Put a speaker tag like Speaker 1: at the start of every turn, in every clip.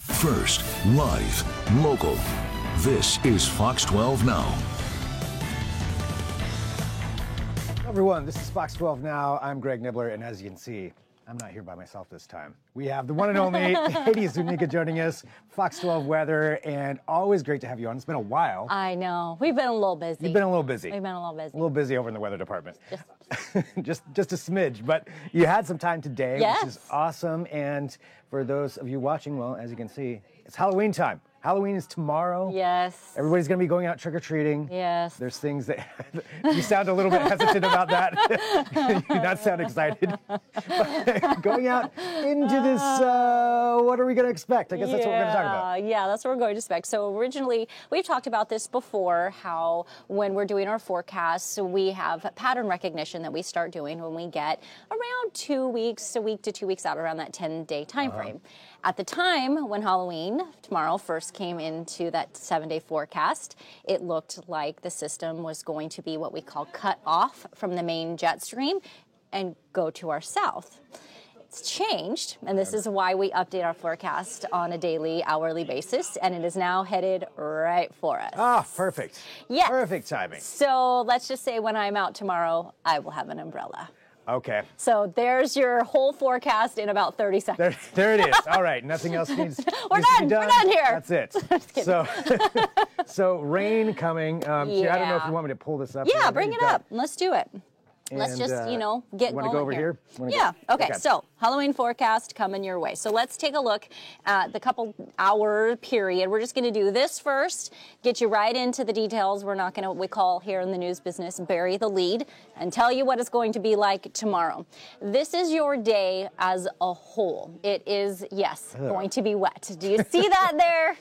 Speaker 1: First, live, local. This is Fox 12 Now.
Speaker 2: Hello everyone, this is Fox 12 Now. I'm Greg Nibbler, and as you can see, I'm not here by myself this time. We have the one and only Katie Zuniga joining us, Fox 12 weather, and always great to have you on. It's been a while.
Speaker 3: I know. We've been a little busy.
Speaker 2: You've been a little busy.
Speaker 3: We've been a little busy.
Speaker 2: A little busy over in the weather department. Just a smidge, but you had some time today,
Speaker 3: yes,
Speaker 2: which is awesome. And for those of you watching, well, as you can see, it's Halloween time. Halloween is tomorrow.
Speaker 3: Yes.
Speaker 2: Everybody's going to be going out trick-or-treating.
Speaker 3: Yes.
Speaker 2: There's things that you sound a little bit hesitant about that. You do not sound excited. But going out into this, what are we going to expect? I guess that's what we're going to talk about.
Speaker 3: Yeah, that's what we're going to expect. So originally, we've talked about this before, how when we're doing our forecasts, we have pattern recognition that we start doing when we get around 2 weeks, a week to 2 weeks out, around that 10-day time frame. At the time when Halloween, tomorrow, first came into that 7-day forecast, it looked like the system was going to be what we call cut off from the main jet stream and go to our south. It's changed, and this is why we update our forecast on a daily, hourly basis, and it is now headed right for us.
Speaker 2: Ah, perfect.
Speaker 3: Yes.
Speaker 2: Perfect timing.
Speaker 3: So let's just say when I'm out tomorrow, I will have an umbrella.
Speaker 2: Okay.
Speaker 3: So there's your whole forecast in about 30 seconds.
Speaker 2: There it is. All right. Nothing else needs to
Speaker 3: We're
Speaker 2: be done.
Speaker 3: We're done here.
Speaker 2: That's it. So rain coming. I don't know if you want me to pull this up.
Speaker 3: Yeah, bring it up. Let's do it. Let's just, get
Speaker 2: going
Speaker 3: going
Speaker 2: to go over here?
Speaker 3: Yeah. Okay. So Halloween forecast coming your way. So let's take a look at the couple hour period. We're just going to do this first, get you right into the details. We're not going to, we call here in the news business, bury the lead, and tell you what it's going to be like tomorrow. This is your day as a whole. It is, yes, going to be wet. Do you see that there?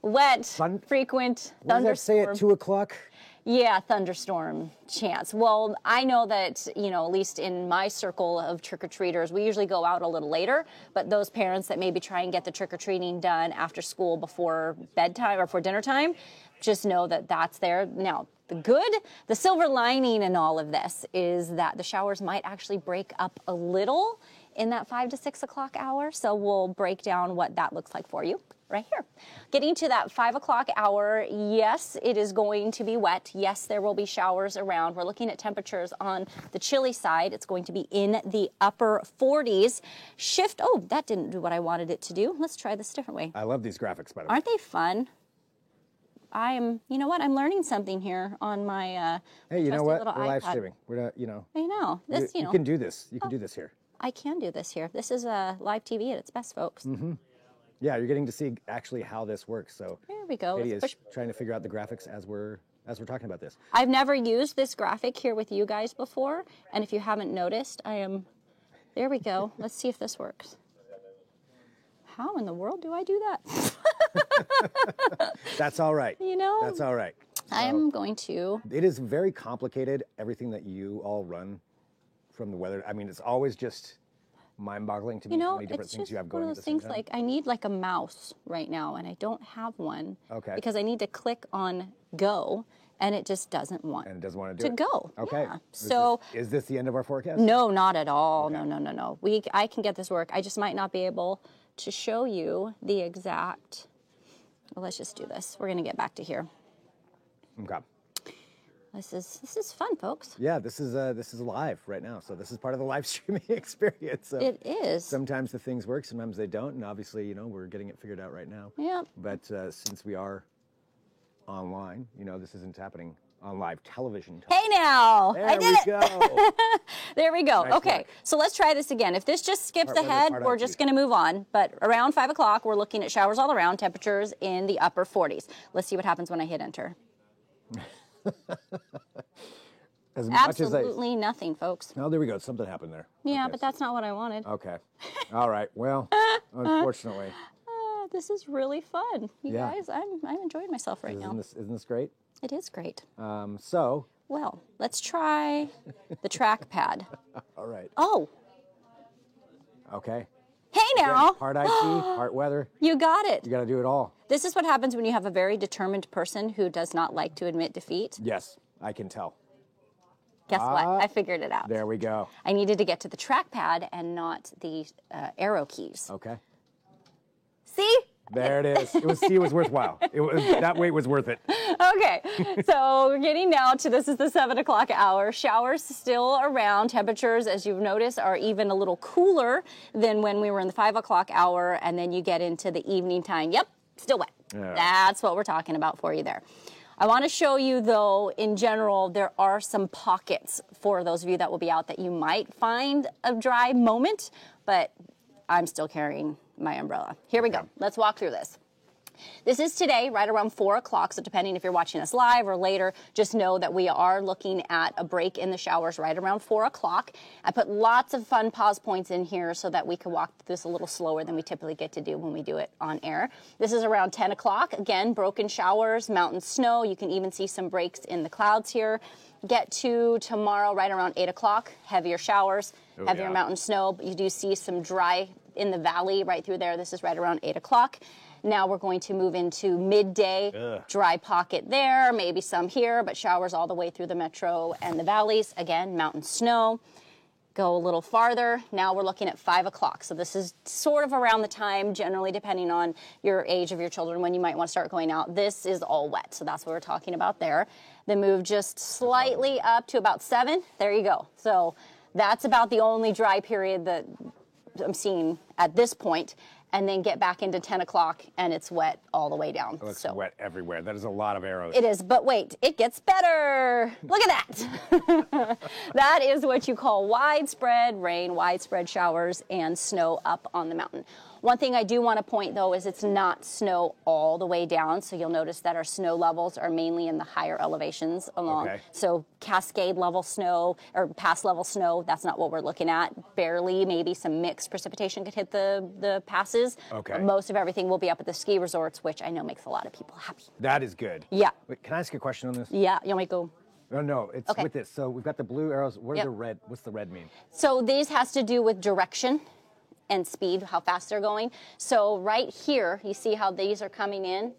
Speaker 3: Wet, frequent thunderstorm.
Speaker 2: What does that say at 2 o'clock?
Speaker 3: Yeah, thunderstorm chance. Well, I know that, at least in my circle of trick-or-treaters, we usually go out a little later, but those parents that maybe try and get the trick-or-treating done after school before bedtime or for dinner time, just know that that's there. Now, the silver lining in all of this is that the showers might actually break up a little in that 5 to 6 o'clock hour, so we'll break down what that looks like for you right here. Getting to that 5 o'clock hour, yes, it is going to be wet. Yes, there will be showers around. We're looking at temperatures on the chilly side. It's going to be in the upper 40s. That didn't do what I wanted it to do. Let's try this a different way.
Speaker 2: I love these graphics, by the way.
Speaker 3: Aren't they fun? I'm learning something here on my
Speaker 2: hey, you know what? We're
Speaker 3: iPad.
Speaker 2: live streaming. We're not,
Speaker 3: I know. This,
Speaker 2: you can do this. You can do this here.
Speaker 3: I can do this here. This is live TV at its best, folks.
Speaker 2: Mm-hmm. Yeah, you're getting to see actually how this works. So
Speaker 3: there we go.
Speaker 2: Katie is trying to figure out the graphics as we're talking about this.
Speaker 3: I've never used this graphic here with you guys before, and if you haven't noticed, there we go. Let's see if this works. How in the world do I do that?
Speaker 2: That's all right. That's all right.
Speaker 3: I'm going to.
Speaker 2: It is very complicated, everything that you all run from the weather. I mean, it's always just mind-boggling to me how many different things you have going on at the same time.
Speaker 3: Like I need like a mouse right now, and I don't have one.
Speaker 2: Okay.
Speaker 3: Because I need to click on go, and it just doesn't want.
Speaker 2: And it doesn't want to do it.
Speaker 3: Go.
Speaker 2: Okay.
Speaker 3: Yeah.
Speaker 2: Is this the end of our forecast?
Speaker 3: No, not at all.
Speaker 2: Okay.
Speaker 3: No. I can get this work. I just might not be able to show you the exact. Well, let's just do this. We're gonna get back to here.
Speaker 2: Okay.
Speaker 3: This is fun, folks.
Speaker 2: Yeah, this is live right now, so this is part of the live streaming experience. So
Speaker 3: it is.
Speaker 2: Sometimes the things work, sometimes they don't, and obviously, we're getting it figured out right now.
Speaker 3: Yeah.
Speaker 2: But since we are online, this isn't happening on live television.
Speaker 3: Hey now,
Speaker 2: there
Speaker 3: I did it.
Speaker 2: Go.
Speaker 3: There we go.
Speaker 2: Nice
Speaker 3: okay,
Speaker 2: work.
Speaker 3: so let's try this again. If this just skips ahead, we're just going to move on. But around 5 o'clock, we're looking at showers all around, temperatures in the upper 40s. Let's see what happens when I hit enter. Absolutely nothing, folks.
Speaker 2: Oh, there we go. Something happened there.
Speaker 3: Yeah,
Speaker 2: okay.
Speaker 3: But that's not what I wanted.
Speaker 2: Okay. All right. Well, unfortunately.
Speaker 3: This is really fun. You guys, I'm enjoying myself right now.
Speaker 2: Isn't this great?
Speaker 3: It is great.
Speaker 2: Well,
Speaker 3: let's try the trackpad.
Speaker 2: All right.
Speaker 3: Oh.
Speaker 2: Okay.
Speaker 3: Hey now.
Speaker 2: Again, part IT, part weather.
Speaker 3: You got it.
Speaker 2: You got to do it all.
Speaker 3: This is what happens when you have a very determined person who does not like to admit defeat.
Speaker 2: Yes, I can tell.
Speaker 3: Guess what? I figured it out.
Speaker 2: There we go.
Speaker 3: I needed to get to the trackpad and not the arrow keys.
Speaker 2: Okay.
Speaker 3: See?
Speaker 2: There it is. It was worthwhile. That wait was worth it.
Speaker 3: Okay, so we're getting now to, this is the 7 o'clock hour. Showers still around. Temperatures, as you've noticed, are even a little cooler than when we were in the 5 o'clock hour, and then you get into the evening time. Yep, still wet.
Speaker 2: Yeah.
Speaker 3: That's what we're talking about for you there. I want to show you, though, in general, there are some pockets for those of you that will be out that you might find a dry moment, but I'm still carrying my umbrella. Here we go. Let's walk through this. This is today, right around 4 o'clock, so depending if you're watching us live or later, just know that we are looking at a break in the showers right around 4 o'clock. I put lots of fun pause points in here so that we can walk through this a little slower than we typically get to do when we do it on air. This is around 10 o'clock. Again, broken showers, mountain snow. You can even see some breaks in the clouds here. Get to tomorrow right around 8 o'clock, heavier showers, heavier mountain snow, but you do see some dry in the valley right through there. This is right around 8 o'clock. Now we're going to move into midday, dry pocket there, maybe some here, but showers all the way through the metro and the valleys. Again, mountain snow. Go a little farther. Now we're looking at 5 o'clock. So this is sort of around the time, generally depending on your age of your children, when you might want to start going out. This is all wet, so that's what we're talking about there. Then move just slightly up to about 7. There you go. So that's about the only dry period that I'm seeing at this point, and then get back into 10 o'clock and it's wet all the way down.
Speaker 2: Oh, it's wet everywhere. That is a lot of arrows.
Speaker 3: It is, but wait, it gets better. Look at that. That is what you call widespread rain, widespread showers, and snow up on the mountain. One thing I do want to point, though, is it's not snow all the way down. So you'll notice that our snow levels are mainly in the higher elevations along. Okay. So cascade level snow or pass level snow, that's not what we're looking at. Barely, maybe some mixed precipitation could hit the passes.
Speaker 2: Okay.
Speaker 3: Most of everything will be up at the ski resorts, which I know makes a lot of people happy.
Speaker 2: That is good.
Speaker 3: Yeah.
Speaker 2: Wait, can I ask you a question on this?
Speaker 3: Yeah. You want me to go?
Speaker 2: No, it's
Speaker 3: okay.
Speaker 2: With this. So we've got the blue arrows. What are the red? What's the red mean?
Speaker 3: So these has to do with direction and speed, how fast they're going. So right here, you see how these are coming in?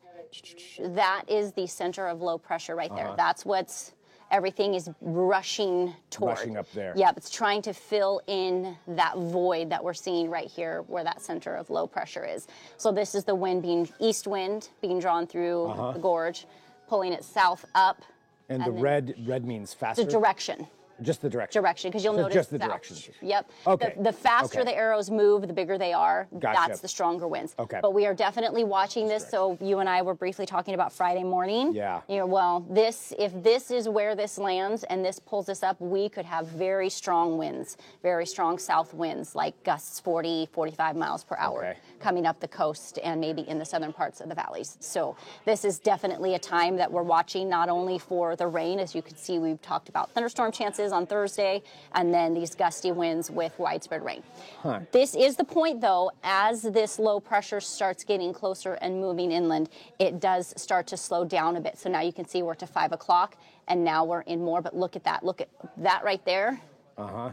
Speaker 3: That is the center of low pressure right there. That's what's, everything is rushing toward.
Speaker 2: Rushing up there.
Speaker 3: Yeah, it's trying to fill in that void that we're seeing right here where that center of low pressure is. So this is the wind being, east wind being drawn through the gorge, pulling it south up.
Speaker 2: And the red means faster?
Speaker 3: The direction.
Speaker 2: Just the direction.
Speaker 3: Because you'll notice
Speaker 2: just the
Speaker 3: that.
Speaker 2: direction.
Speaker 3: Yep.
Speaker 2: Okay.
Speaker 3: The faster the arrows move, the bigger they are.
Speaker 2: Gotcha.
Speaker 3: That's the stronger winds.
Speaker 2: Okay.
Speaker 3: But we are definitely watching this. So you and I were briefly talking about Friday morning.
Speaker 2: Yeah.
Speaker 3: You know, well, if this is where this lands and this pulls us up, we could have very strong winds, very strong south winds, like gusts 40, 45 miles per hour coming up the coast and maybe in the southern parts of the valleys. So this is definitely a time that we're watching, not only for the rain, as you can see, we've talked about thunderstorm chances on Thursday, and then these gusty winds with widespread rain. This is the point, though, as this low pressure starts getting closer and moving inland, it does start to slow down a bit. So now you can see we're to 5 o'clock, and now we're in more, but look at that. Look at that right there.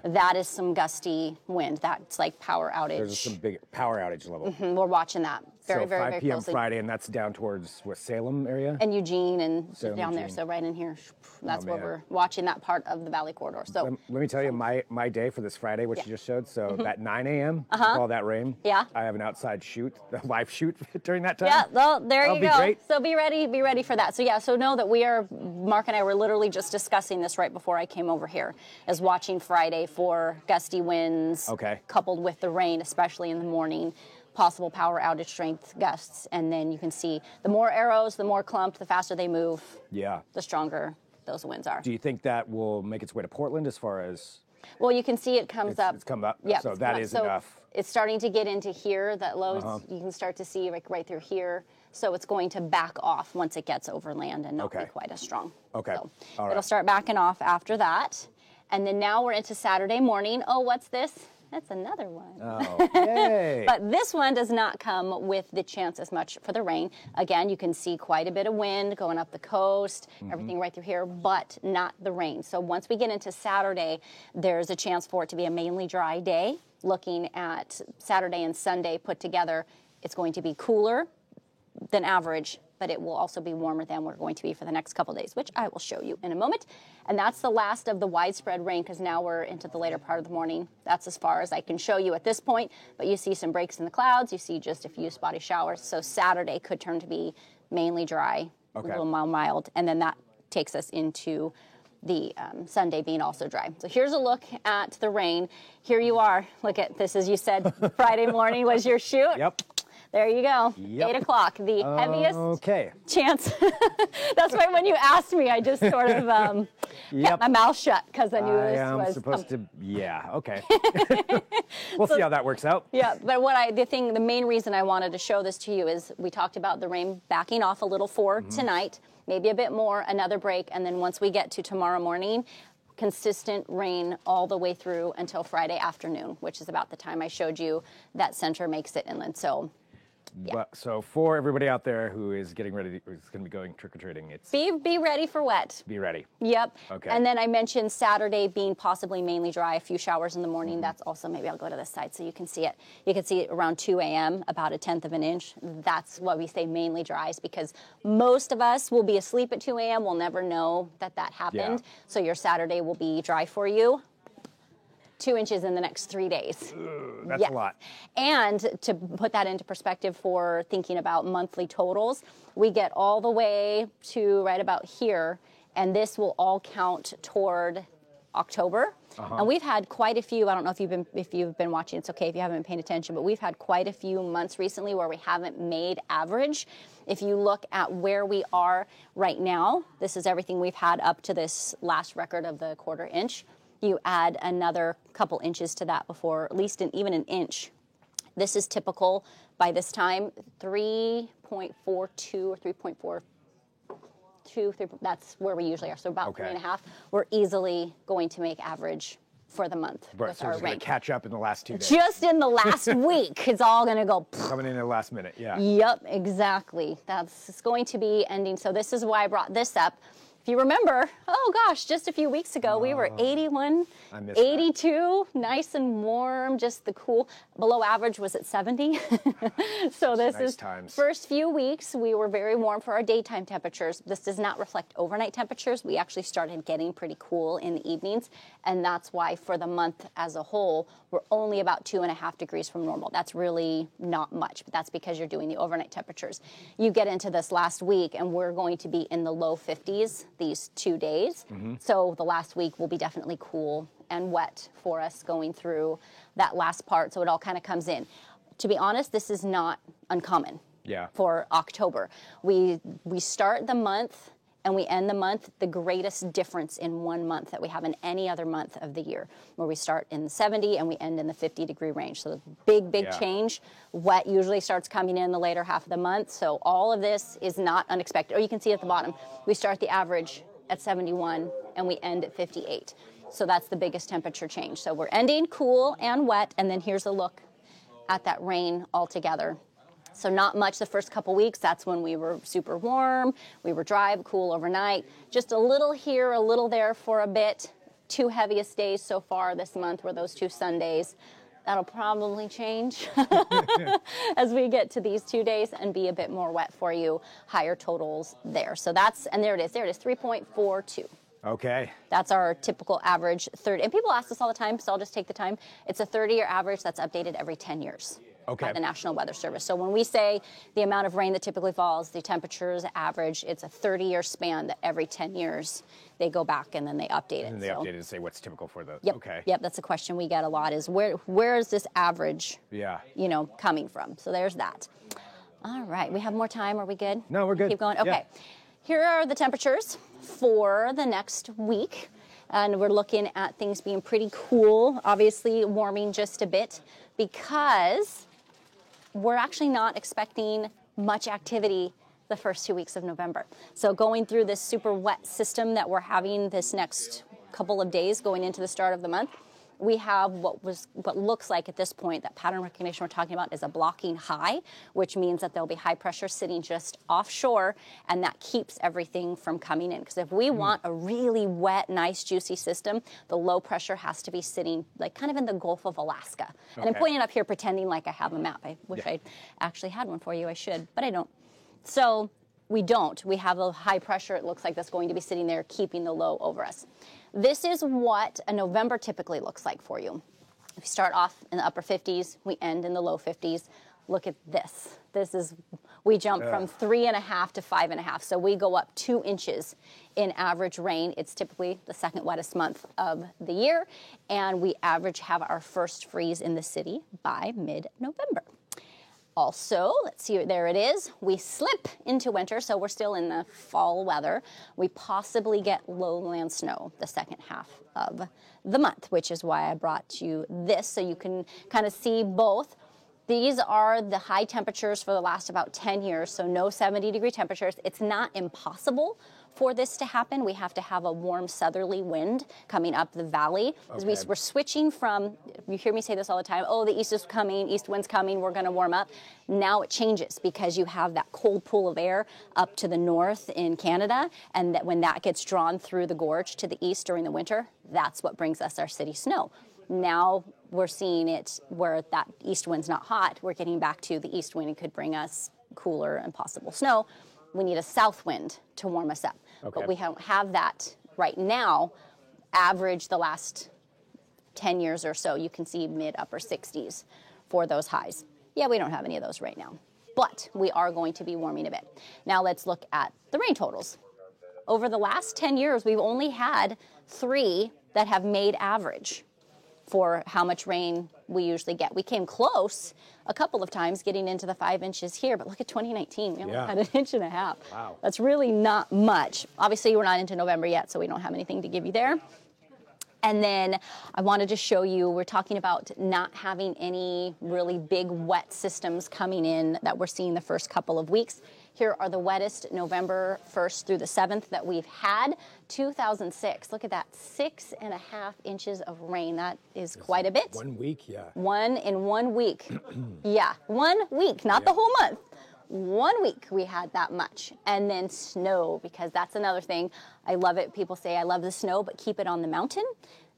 Speaker 3: That is some gusty wind. That's like power outage.
Speaker 2: There's some big power outage level.
Speaker 3: We're watching that very,
Speaker 2: so
Speaker 3: very,
Speaker 2: 5
Speaker 3: very
Speaker 2: p.m.
Speaker 3: closely.
Speaker 2: Friday, and that's down towards Salem area?
Speaker 3: And Eugene and
Speaker 2: Salem,
Speaker 3: down
Speaker 2: Eugene.
Speaker 3: there, so right in here. That's where we're watching that part of the Valley Corridor. So
Speaker 2: let me tell you my day for this Friday, what you just showed. So at 9 a.m., with all that rain, I have an outside shoot, a live shoot during that time.
Speaker 3: Yeah, well, there you go.
Speaker 2: Great.
Speaker 3: So be ready for that. So yeah, so know that Mark and I were literally just discussing this right before I came over here, as watching Friday for gusty winds, coupled with the rain, especially in the morning, possible power outage strength gusts, and then you can see the more arrows, the more clumped, the faster they move, the stronger those winds are.
Speaker 2: Do you think that will make its way to Portland as far as?
Speaker 3: Well, you can see it comes up.
Speaker 2: It's come up.
Speaker 3: Yeah,
Speaker 2: so that is enough.
Speaker 3: It's starting to get into here. That low, you can start to see like right through here. So it's going to back off once it gets overland and not be quite as strong.
Speaker 2: Okay.
Speaker 3: So
Speaker 2: all right.
Speaker 3: It'll start backing off after that. And then now we're into Saturday morning. Oh, what's this? That's another one.
Speaker 2: Oh, yay.
Speaker 3: But this one does not come with the chance as much for the rain. Again, you can see quite a bit of wind going up the coast, everything right through here, but not the rain. So once we get into Saturday, there's a chance for it to be a mainly dry day. Looking at Saturday and Sunday put together, it's going to be cooler, than average, but it will also be warmer than we're going to be for the next couple days, which I will show you in a moment. And that's the last of the widespread rain, because now we're into the later part of the morning. That's as far as I can show you at this point, but you see some breaks in the clouds. You see just a few spotty showers. So Saturday could turn to be mainly dry, a little mild, and then that takes us into the Sunday being also dry. So here's a look at the rain. Here you are. Look at this, as you said, Friday morning was your shoot.
Speaker 2: Yep.
Speaker 3: There you go.
Speaker 2: Yep.
Speaker 3: 8 o'clock, the heaviest chance. That's why when you asked me, I just sort of kept my mouth shut, because I knew this was
Speaker 2: supposed to. Yeah. Okay. We'll see how that works out.
Speaker 3: Yeah, but the main reason I wanted to show this to you is we talked about the rain backing off a little for tonight, maybe a bit more, another break, and then once we get to tomorrow morning, consistent rain all the way through until Friday afternoon, which is about the time I showed you that center makes it inland. So. Yeah.
Speaker 2: But, so for everybody out there who is getting ready, who's going to be going trick-or-treating, it's...
Speaker 3: Be ready for wet.
Speaker 2: Be ready.
Speaker 3: Yep.
Speaker 2: Okay.
Speaker 3: And then I mentioned Saturday being possibly mainly dry, a few showers in the morning. That's also, maybe I'll go to this side so you can see it. You can see it around 2 a.m., about 1/10 of an inch. That's what we say mainly dries, because most of us will be asleep at 2 a.m. We'll never know that happened.
Speaker 2: Yeah.
Speaker 3: So your Saturday will be dry for you. 2 inches in the next 3 days.
Speaker 2: That's a lot.
Speaker 3: And to put that into perspective for thinking about monthly totals, we get all the way to right about here, and this will all count toward October. And we've had quite a few, I don't know if you've been watching, it's okay if you haven't been paying attention, but we've had quite a few months recently where we haven't made average. If you look at where we are right now, this is everything we've had up to this last record of the 1/4 inch. You add another couple inches to that before, at least even an inch. This is typical by this time, 3.42 or 3.42, that's where we usually are. So about 3.5. We're easily going to make average for the month
Speaker 2: Right,
Speaker 3: with
Speaker 2: so
Speaker 3: our
Speaker 2: it's going
Speaker 3: rain.
Speaker 2: to catch up in the last 2 days.
Speaker 3: Just in the last week, it's all going to go.
Speaker 2: Coming in the last minute, yeah.
Speaker 3: Yep, exactly. It's going to be ending. So this is why I brought this up. If you remember, oh gosh, just a few weeks ago, we were 81, 82, nice and warm, just the cool. Below average was at 70. So this
Speaker 2: nice
Speaker 3: is
Speaker 2: times.
Speaker 3: First few weeks, we were very warm for our daytime temperatures. This does not reflect overnight temperatures. We actually started getting pretty cool in the evenings, and that's why for the month as a whole, we're only about 2.5 degrees from normal. That's really not much, but that's because you're doing the overnight temperatures. You get into this last week, and we're going to be in the low 50s these 2 days. So the last week will be definitely cool and wet for us going through that last part. So it all kind of comes in. To be honest, this is not uncommon for October. We start the month and we end the month the greatest difference in 1 month that we have in any other month of the year, where we start in the 70 and we end in the 50-degree range. So big change. Wet usually starts coming in the later half of the month. So all of this is not unexpected. Or you can see at the bottom, we start the average at 71 and we end at 58. So that's the biggest temperature change. So we're ending cool and wet, and then here's a look at that rain altogether. So not much the first couple weeks. That's when we were super warm. We were dry, cool overnight. Just a little here, a little there for a bit. 2 heaviest days so far this month were those 2 Sundays. That'll probably change as we get to these 2 days and be a bit more wet for you. Higher totals there. So and there it is. There it is, 3.42.
Speaker 2: Okay.
Speaker 3: That's our typical average 30. And people ask us all the time, so I'll just take the time. It's a 30-year average that's updated every 10 years. By the National Weather Service. So when we say the amount of rain that typically falls, the temperatures average, it's a 30-year span that every 10 years they go back and then they update it.
Speaker 2: And they update it and say what's typical for the.
Speaker 3: Yep.
Speaker 2: Okay.
Speaker 3: Yep. That's a question we get a lot: is where is this average? Coming from? So there's that. All right. We have more time. Are we good?
Speaker 2: No, we're good.
Speaker 3: Keep going. Okay.
Speaker 2: Yeah.
Speaker 3: Here are the temperatures for the next week. And we're looking at things being pretty cool, obviously warming just a bit, because we're actually not expecting much activity the first 2 weeks of November. So going through this super wet system that we're having this next couple of days going into the start of the month, we have what looks like at this point, that pattern recognition we're talking about is a blocking high, which means that there'll be high pressure sitting just offshore, and that keeps everything from coming in. Because if we want a really wet, nice, juicy system, the low pressure has to be sitting like kind of in the Gulf of Alaska. And I'm pointing up here pretending like I have a map. I wish I actually had one for you. I should, but I don't. So we don't. We have a high pressure. It looks like that's going to be sitting there keeping the low over us. This is what a November typically looks like for you. We start off in the upper 50s. We end in the low 50s. Look at this. We jump from 3.5 to 5.5. So we go up 2 inches in average rain. It's typically the second wettest month of the year. And we have our first freeze in the city by mid-November. Also, let's see, there it is. We slip into winter, so we're still in the fall weather. We possibly get lowland snow the second half of the month, which is why I brought you this so you can kind of see both. These are the high temperatures for the last about 10 years, so no 70-degree temperatures. It's not impossible for this to happen. We have to have a warm southerly wind coming up the valley. Okay. We're switching from, you hear me say this all the time, oh, the east is coming, east wind's coming, we're going to warm up. Now it changes because you have that cold pool of air up to the north in Canada, and that when that gets drawn through the gorge to the east during the winter, that's what brings us our city snow. Now we're seeing it where that east wind's not hot. We're getting back to the east wind. It could bring us cooler and possible snow. We need a south wind to warm us up. Okay. But we don't have that right now. Average the last 10 years or so, you can see mid-upper 60s for those highs. Yeah, we don't have any of those right now. But we are going to be warming a bit. Now let's look at the rain totals. Over the last 10 years, we've only had 3 that have made average for how much rain we usually get. We came close a couple of times getting into the 5 inches here, but look at 2019. We only had 1.5 inches. Wow. That's really not much. Obviously, we're not into November yet, so we don't have anything to give you there. And then I wanted to show you, we're talking about not having any really big wet systems coming in that we're seeing the first couple of weeks. Here are the wettest November 1st through the 7th that we've had. 2006, look at that, 6.5 inches of rain. That is quite a bit.
Speaker 2: 1 week, yeah.
Speaker 3: 1 in 1 week. Yeah, 1 week, not the whole month. 1 week we had that much. And then snow, because that's another thing. I love it. People say, I love the snow, but keep it on the mountain.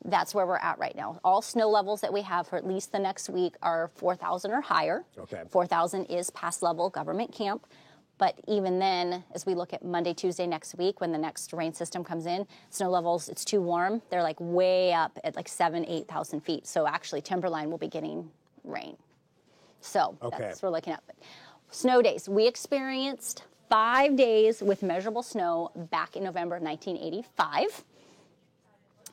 Speaker 3: That's where we're at right now. All snow levels that we have for at least the next week are 4,000 or higher. Okay. 4,000 is pass level government camp. But even then, as we look at Monday, Tuesday next week, when the next rain system comes in, snow levels, it's too warm. They're like way up at like 7,000, 8,000 feet. So actually, Timberline will be getting rain. So that's what we're looking at. But snow days. We experienced 5 days with measurable snow back in November of 1985.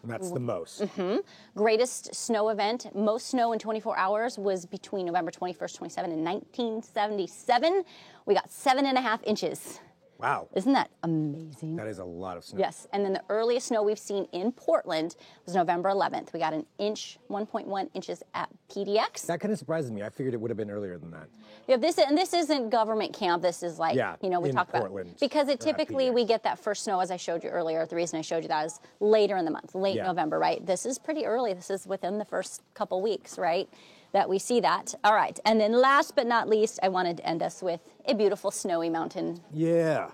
Speaker 2: And that's the most.
Speaker 3: Mm-hmm. Greatest snow event, most snow in 24 hours was between November 21st, 27 and 1977. We got 7.5 inches.
Speaker 2: Wow.
Speaker 3: Isn't that amazing?
Speaker 2: That is a lot of snow.
Speaker 3: Yes, and then the earliest snow we've seen in Portland was November 11th. We got 1.1 inches at PDX.
Speaker 2: That kind of surprises me. I figured it would have been earlier than that.
Speaker 3: Yeah, this isn't government camp. This is like, we talked
Speaker 2: Portland,
Speaker 3: about. Because it typically, we get that first snow, as I showed you earlier. The reason I showed you that is later in the month, late November, right? This is pretty early. This is within the first couple weeks, right, that we see that. All right, and then last but not least, I wanted to end us with a beautiful snowy mountain.
Speaker 2: Yeah.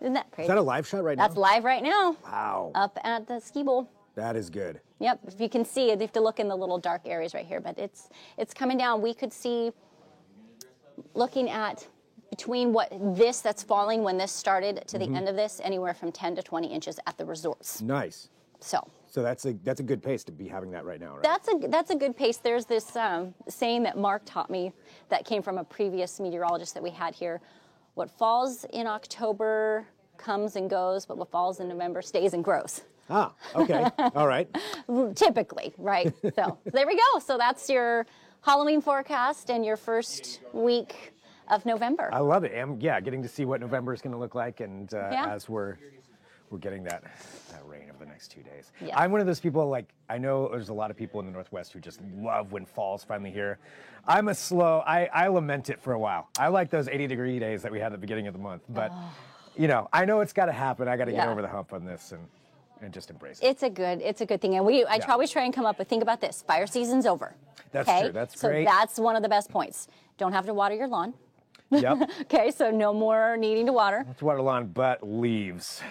Speaker 3: Isn't that crazy?
Speaker 2: Is that a live shot right now?
Speaker 3: That's live right now.
Speaker 2: Wow.
Speaker 3: Up at the ski bowl.
Speaker 2: That is good.
Speaker 3: Yep. If you can see it, you have to look in the little dark areas right here, but it's coming down. We could see, looking at between that's falling when this started to the end of this, anywhere from 10 to 20 inches at the resorts.
Speaker 2: Nice.
Speaker 3: So
Speaker 2: that's a good pace to be having that right now, right?
Speaker 3: That's a good pace. There's this saying that Mark taught me that came from a previous meteorologist that we had here. What falls in October comes and goes, but what falls in November stays and grows.
Speaker 2: Ah, okay. All right.
Speaker 3: Typically, right? So there we go. So that's your Halloween forecast and your first week of November.
Speaker 2: I love it. And getting to see what November is going to look like, and as we're getting that rain over the next 2 days. Yeah. I'm one of those people, like, I know there's a lot of people in the Northwest who just love when fall's finally here. I'm I lament it for a while. I like those 80-degree days that we had at the beginning of the month. But, I know it's got to happen. I got to get over the hump on this and just embrace it.
Speaker 3: It's a good thing. And I always try and come up with, think about this. Fire season's over.
Speaker 2: That's true. That's great.
Speaker 3: So that's one of the best points. Don't have to water your lawn.
Speaker 2: Yep.
Speaker 3: Okay, so no more needing to water.
Speaker 2: Let's water lawn, but leaves.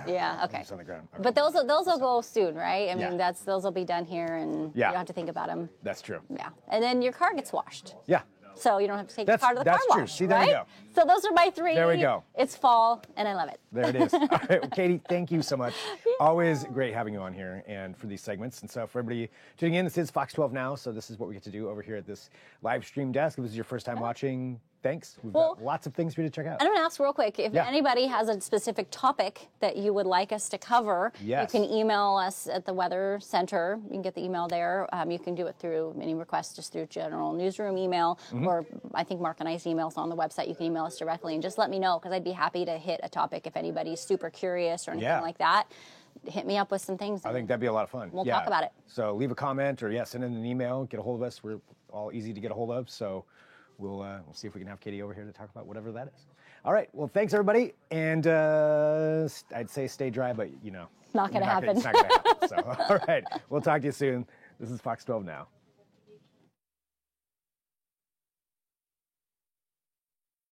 Speaker 3: Yeah, okay.
Speaker 2: Leaves on the ground. Okay.
Speaker 3: But those will go soon, right? I mean, those will be done here, and you don't have to think about them.
Speaker 2: That's true.
Speaker 3: Yeah, and then your car gets washed.
Speaker 2: Yeah.
Speaker 3: So you don't have to take your car to the car
Speaker 2: That's
Speaker 3: wash.
Speaker 2: true. See, there
Speaker 3: right?
Speaker 2: we go.
Speaker 3: So those are my 3.
Speaker 2: There we go.
Speaker 3: It's fall, and I love it.
Speaker 2: There it is. All right, well, Katie, thank you so much. Always great having you on here and for these segments. And so for everybody tuning in, this is Fox 12 Now. So this is what we get to do over here at this live stream desk. If this is your first time watching, thanks. We've got lots of things for you to check out.
Speaker 3: I'm going to ask real quick, if
Speaker 2: Yeah.
Speaker 3: anybody has a specific topic that you would like us to cover,
Speaker 2: Yes.
Speaker 3: you can email us at the Weather Center. You can get the email there. You can do it through any requests, just through general newsroom email, or I think Mark and I's emails on the website. You can email us directly and just let me know, because I'd be happy to hit a topic if anybody's super curious or anything like that. Hit me up with some things.
Speaker 2: I think that'd be a lot of fun.
Speaker 3: We'll talk about it.
Speaker 2: So leave a comment or send in an email, get a hold of us. We're all easy to get a hold of. So we'll see if we can have Katie over here to talk about whatever that is. All right. Well, thanks everybody. And I'd say stay dry, but
Speaker 3: Not going to happen.
Speaker 2: It's not going to happen. So, all right. We'll talk to you soon. This is Fox 12 Now.